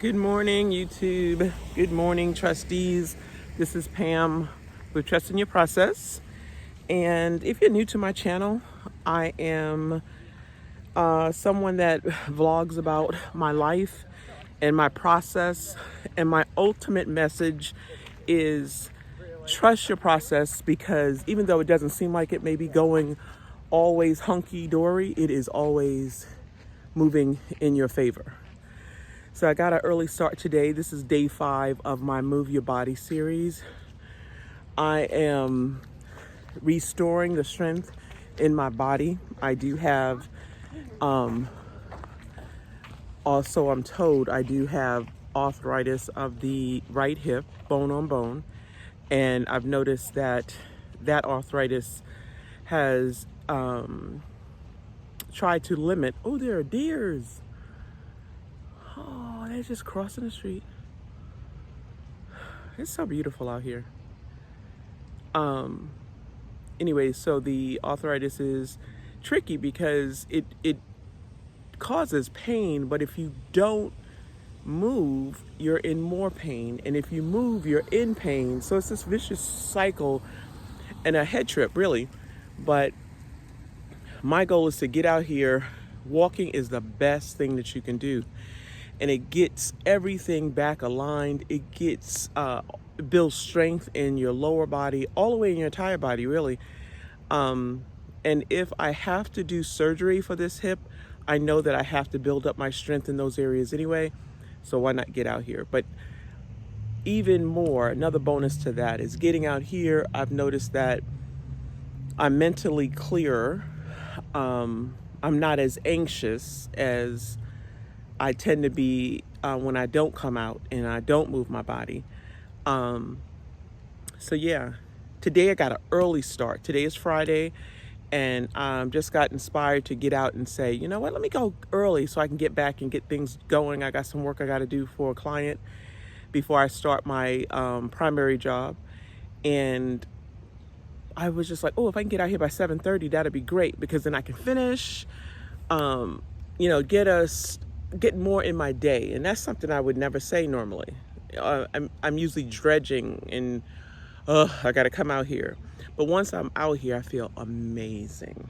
Good morning, YouTube. Good morning, trustees. This is Pam with Trust in Your Process. And if you're new to my channel, I am someone that vlogs about my life and my process. And my ultimate message is trust your process, because even though it doesn't seem like it may be going always hunky-dory, it is always moving in your favor. So I got an early start today. This is day 5 of my Move Your Body series. I am restoring the strength in my body. I do have, also I'm told I do have arthritis of the right hip, bone on bone. And I've noticed that that arthritis has tried to limit, oh, there are deers. Oh, they're just crossing the street. It's so beautiful out here. Anyway, so the arthritis is tricky because it causes pain, but if you don't move, you're in more pain. And if you move, you're in pain. So it's this vicious cycle and a head trip, really. But my goal is to get out here. Walking is the best thing that you can do. And it gets everything back aligned. It gets builds strength in your lower body, all the way in your entire body, really. And if I have to do surgery for this hip, I know that I have to build up my strength in those areas anyway. So why not get out here? But even more, another bonus to that is getting out here. I've noticed that I'm mentally clearer. I'm not as anxious as I tend to be when I don't come out and I don't move my body. So yeah, today I got an early start. Today is Friday, and just got inspired to get out and say, you know what, let me go early so I can get back and get things going. I got some work I got to do for a client before I start my primary job. And I was just like, oh, if I can get out here by 7:30, that'd be great, because then I can finish, get more in my day. And that's something I would never say normally. I'm usually dredging and I got to come out here. But once I'm out here, I feel amazing.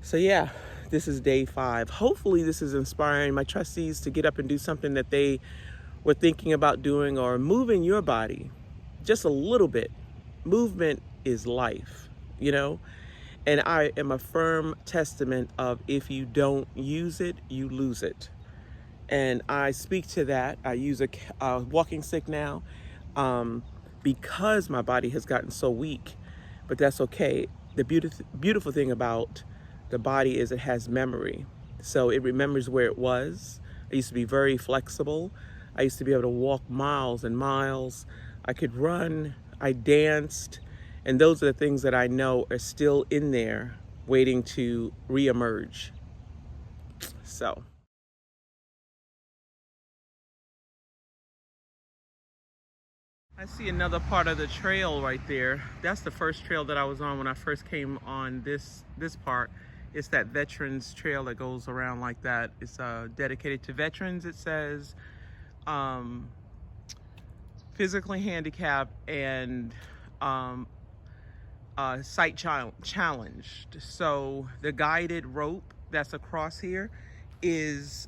So yeah, this is day 5. Hopefully this is inspiring my trustees to get up and do something that they were thinking about doing, or moving your body just a little bit. Movement is life, and I am a firm testament of, if you don't use it, you lose it. And I speak to that. I use a walking stick now because my body has gotten so weak, but that's okay. The beautiful thing about the body is it has memory. So it remembers where it was. I used to be very flexible. I used to be able to walk miles and miles. I could run, I danced, and those are the things that I know are still in there waiting to reemerge. So. I see another part of the trail right there. That's the first trail that I was on when I first came on this part. It's that veterans trail that goes around like that. It's dedicated to veterans. It says physically handicapped and sight challenged. So the guided rope that's across here is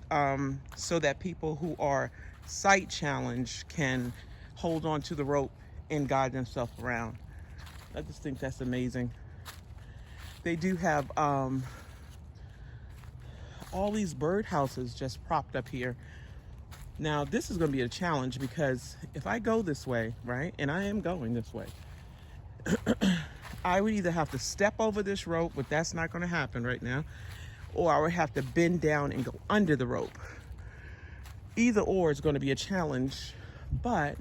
so that people who are sight challenged can hold on to the rope and guide themselves around. I just think that's amazing. They do have all these bird houses just propped up here. Now this is going to be a challenge, because if I go this way, right, and I am going this way, I would either have to step over this rope, but that's not going to happen right now, or I would have to bend down and go under the rope. Either or is going to be a challenge, but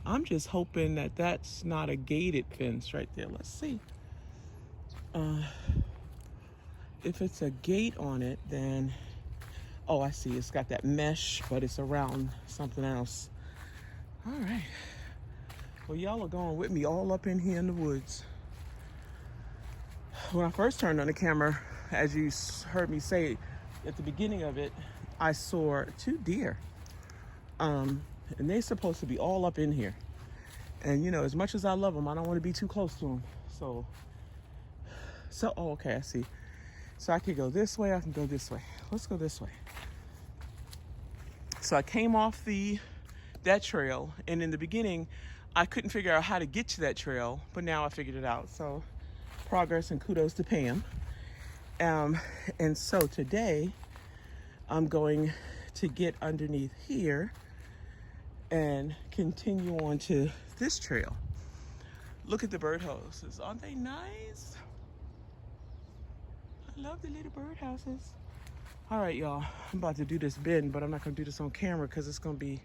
I'm just hoping that that's not a gated fence right there. Let's see. If it's a gate on it, then, oh, I see. It's got that mesh, but it's around something else. All right. Well, y'all are going with me all up in here in the woods. When I first turned on the camera, as you heard me say at the beginning of it, I saw 2 deer. And they're supposed to be all up in here. And you know, as much as I love them, I don't want to be too close to them. So, oh, okay, I see. So I could go this way, I can go this way. Let's go this way. So I came off that trail, and in the beginning, I couldn't figure out how to get to that trail, but now I figured it out. So progress and kudos to Pam. And so today, I'm going to get underneath here and continue on to this trail. Look at the birdhouses. Aren't they nice? I love the little birdhouses. All right, y'all. I'm about to do this bend, but I'm not going to do this on camera because it's going to be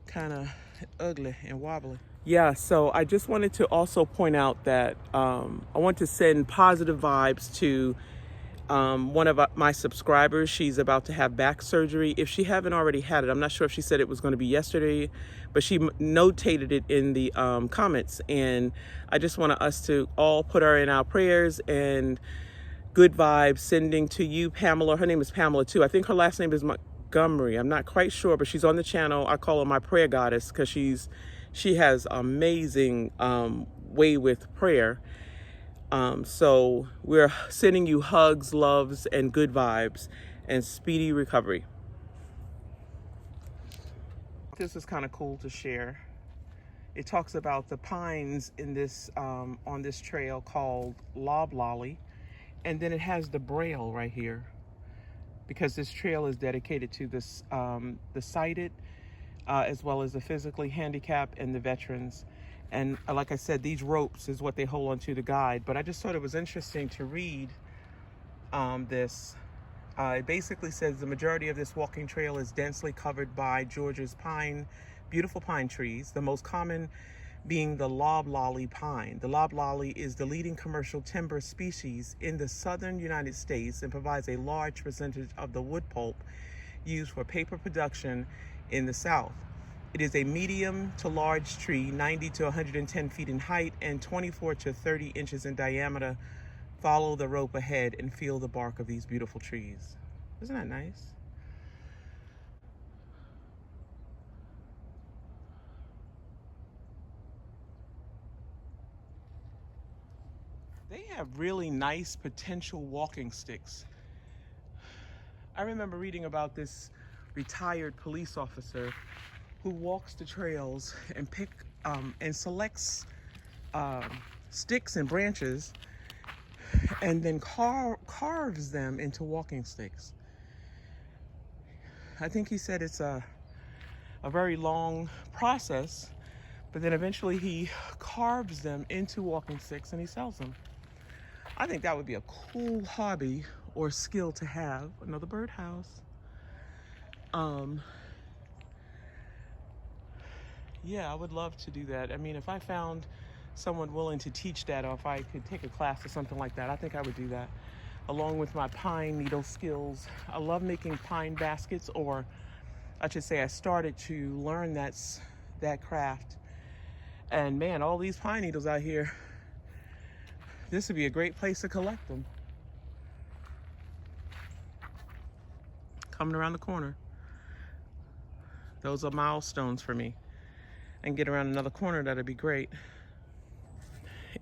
kind of ugly and wobbly. Yeah, so I just wanted to also point out that I want to send positive vibes to one of my subscribers. She's about to have back surgery. If she haven't already had it, I'm not sure if she said it was going to be yesterday, but she notated it in the comments. And I just want us to all put her in our prayers and good vibes sending to you, Pamela. Her name is Pamela too. I think her last name is Montgomery. I'm not quite sure, but she's on the channel. I call her my prayer goddess because she has amazing way with prayer. So we're sending you hugs, loves, and good vibes and speedy recovery. This is kind of cool to share. It talks about the pines in this on this trail called Loblolly, and then it has the Braille right here because this trail is dedicated to this the sighted as well as the physically handicapped and the veterans. And like I said, these ropes is what they hold on to guide. But I just thought it was interesting to read this. It basically says the majority of this walking trail is densely covered by Georgia's beautiful pine trees, the most common being the loblolly pine. The loblolly is the leading commercial timber species in the southern United States and provides a large percentage of the wood pulp used for paper production in the South. It is a medium to large tree, 90 to 110 feet in height and 24 to 30 inches in diameter. Follow the rope ahead and feel the bark of these beautiful trees. Isn't that nice? They have really nice potential walking sticks. I remember reading about this retired police officer who walks the trails and selects sticks and branches and then carves them into walking sticks. I think he said it's a very long process, but then eventually he carves them into walking sticks and he sells them. I think that would be a cool hobby or skill to have. Another birdhouse. Yeah, I would love to do that. I mean, if I found someone willing to teach that, or if I could take a class or something like that, I think I would do that. Along with my pine needle skills. I love making pine baskets, or I should say I started to learn that craft. And man, all these pine needles out here, this would be a great place to collect them. Coming around the corner. Those are milestones for me. And get around another corner, that'd be great.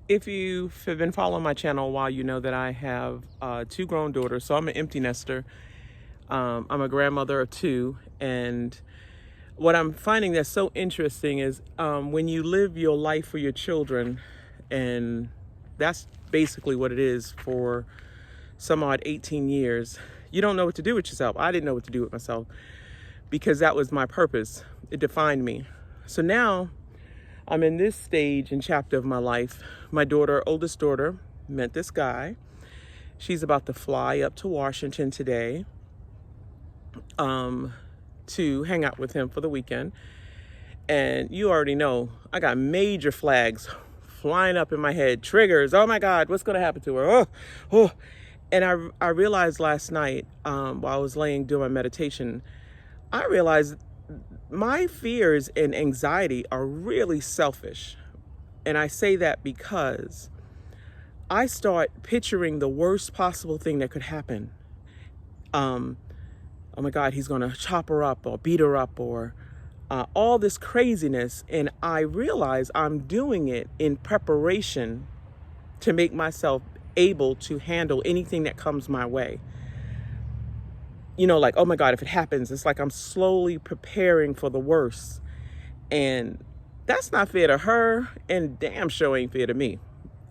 If you've been following my channel a while, you know that I have 2 grown daughters, so I'm an empty nester. I'm a grandmother of 2, and what I'm finding that's so interesting is when you live your life for your children, and that's basically what it is for some odd 18 years, you don't know what to do with yourself. I didn't know what to do with myself because that was my purpose. It defined me. So now I'm in this stage and chapter of my life. My oldest daughter, met this guy. She's about to fly up to Washington today to hang out with him for the weekend. And you already know, I got major flags flying up in my head. Triggers, oh my God, what's gonna happen to her? Oh. And I realized last night while I was doing my meditation, I realized my fears and anxiety are really selfish. And I say that because I start picturing the worst possible thing that could happen. oh my God, he's going to chop her up or beat her up or all this craziness. And I realize I'm doing it in preparation to make myself able to handle anything that comes my way. You know, like, oh my God, if it happens, it's like I'm slowly preparing for the worst. And that's not fair to her, and damn sure ain't fair to me.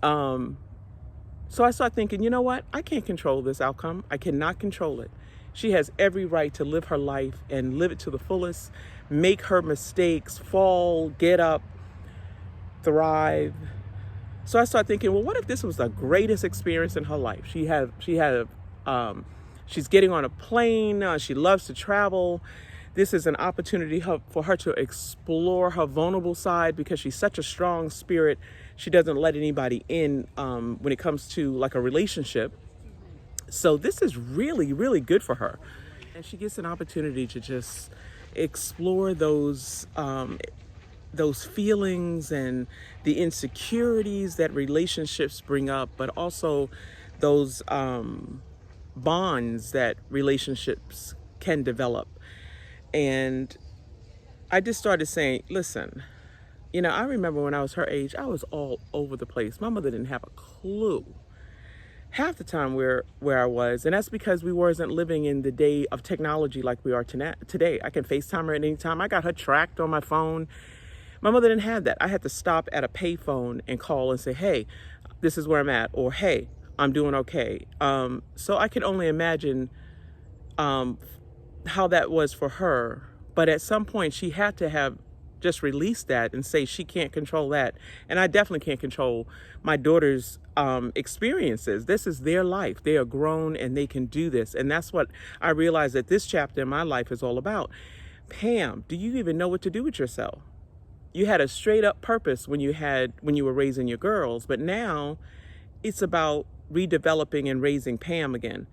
So I start thinking, you know what? I can't control this outcome. I cannot control it. She has every right to live her life and live it to the fullest, make her mistakes, fall, get up, thrive. So I start thinking, well, what if this was the greatest experience in her life? She's getting on a plane. She loves to travel. This is an opportunity for her to explore her vulnerable side because she's such a strong spirit. She doesn't let anybody in when it comes to like a relationship. So this is really, really good for her. And she gets an opportunity to just explore those feelings and the insecurities that relationships bring up, but also those bonds that relationships can develop. And I just started saying, listen, you know, I remember when I was her age, I was all over the place. My mother didn't have a clue half the time where I was. And that's because we wasn't living in the day of technology like we are today. I can FaceTime her at any time. I got her tracked on my phone. My mother didn't have that. I had to stop at a payphone and call and say, hey, this is where I'm at, or hey, I'm doing okay. So I can only imagine how that was for her. But at some point, she had to have just released that and say she can't control that. And I definitely can't control my daughter's experiences. This is their life. They are grown and they can do this. And that's what I realized that this chapter in my life is all about. Pam, do you even know what to do with yourself? You had a straight up purpose when you were raising your girls, but now it's about redeveloping and raising Pam again.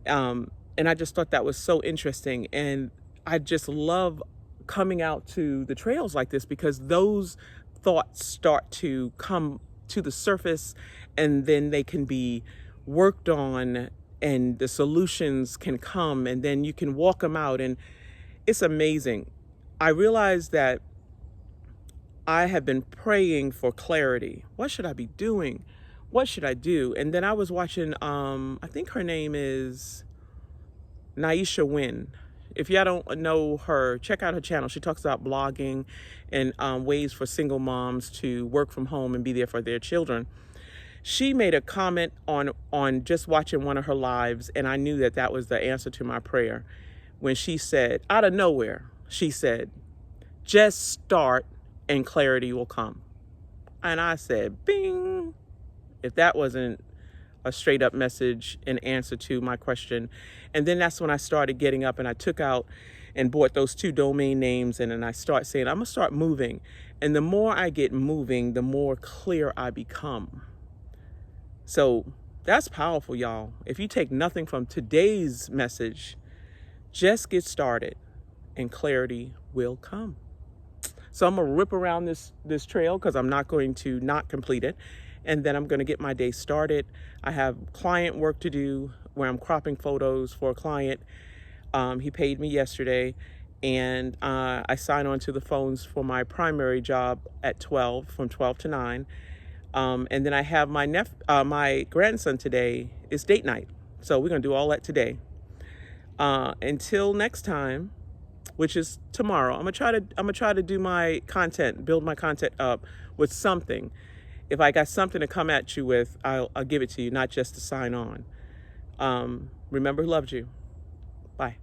And I just thought that was so interesting. And I just love coming out to the trails like this because those thoughts start to come to the surface and then they can be worked on and the solutions can come and then you can walk them out. And it's amazing. I realized that I have been praying for clarity. What should I be doing? What should I do? And then I was watching, I think her name is Naisha Wynn. If y'all don't know her, check out her channel. She talks about blogging and ways for single moms to work from home and be there for their children. She made a comment on just watching one of her lives, and I knew that was the answer to my prayer. When she said, out of nowhere, she said, just start and clarity will come. And I said, bing. If that wasn't a straight up message in answer to my question. And then that's when I started getting up and I took out and bought those 2 domain names. And then I start saying, I'm gonna start moving. And the more I get moving, the more clear I become. So that's powerful, y'all. If you take nothing from today's message, just get started and clarity will come. So I'm gonna rip around this trail because I'm not going to not complete it. And then I'm going to get my day started. I have client work to do where I'm cropping photos for a client. He paid me yesterday, and I sign on to the phones for my primary job at 12, from 12 to 9. And then I have my grandson today is date night. So we're going to do all that today. Until next time, which is tomorrow, I'm gonna try to do my content, build my content up with something. If I got something to come at you with, I'll give it to you, not just to sign on. Remember who loved you. Bye.